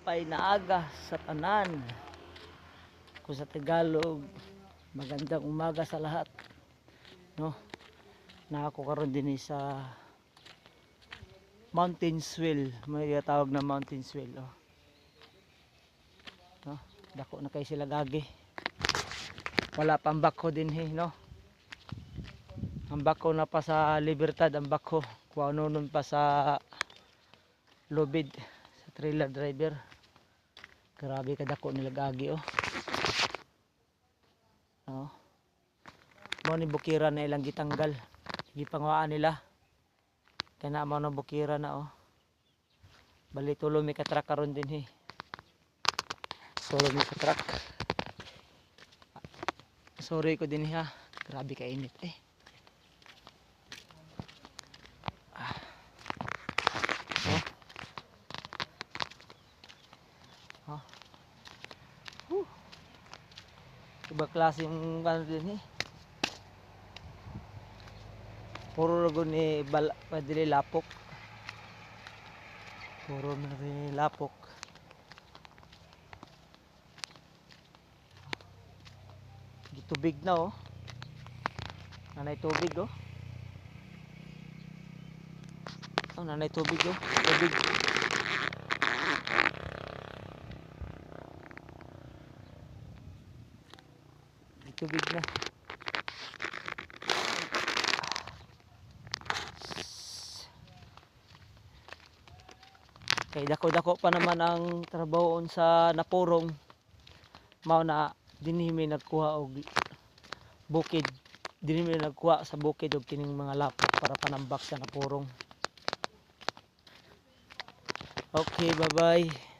Mapay na aga sa tanan. Kung sa Tagalog, magandang umaga sa lahat. No? Na ako karon din sa Mountain Swell. May tawag na Mountain Swell. Oh. No? Dako na kay sila gagi. Wala pang bako din no? Ang bako na pa sa Libertad, ang bako. Kung ano nun pa sa Lubid. Trailer driver. Grabe kadako nila gagi oh. Oh. Mo ni bukira na ilang gitanggal. Gipangwaan nila. Kana mo na bukira na oh. Bali tulo mi ka truck karon din Tulo mi ka truck. Sorry ko din ha. Grabe ka init Iba klaseng ano din Puro rago ni padili lapok. Puro na rin lapok. Tubig na oh. Nanay tubig oh. Oh, nanay tubig oh. Tubig. Tubig na. Kay dako-dako pa naman ang trabahoon sa napurong. Mao na dinhi mi nagkuha og bukid. Dinhi mi nagkuha sa bukid og kining mga lapok para panambak sa napurong. Okay, bye-bye.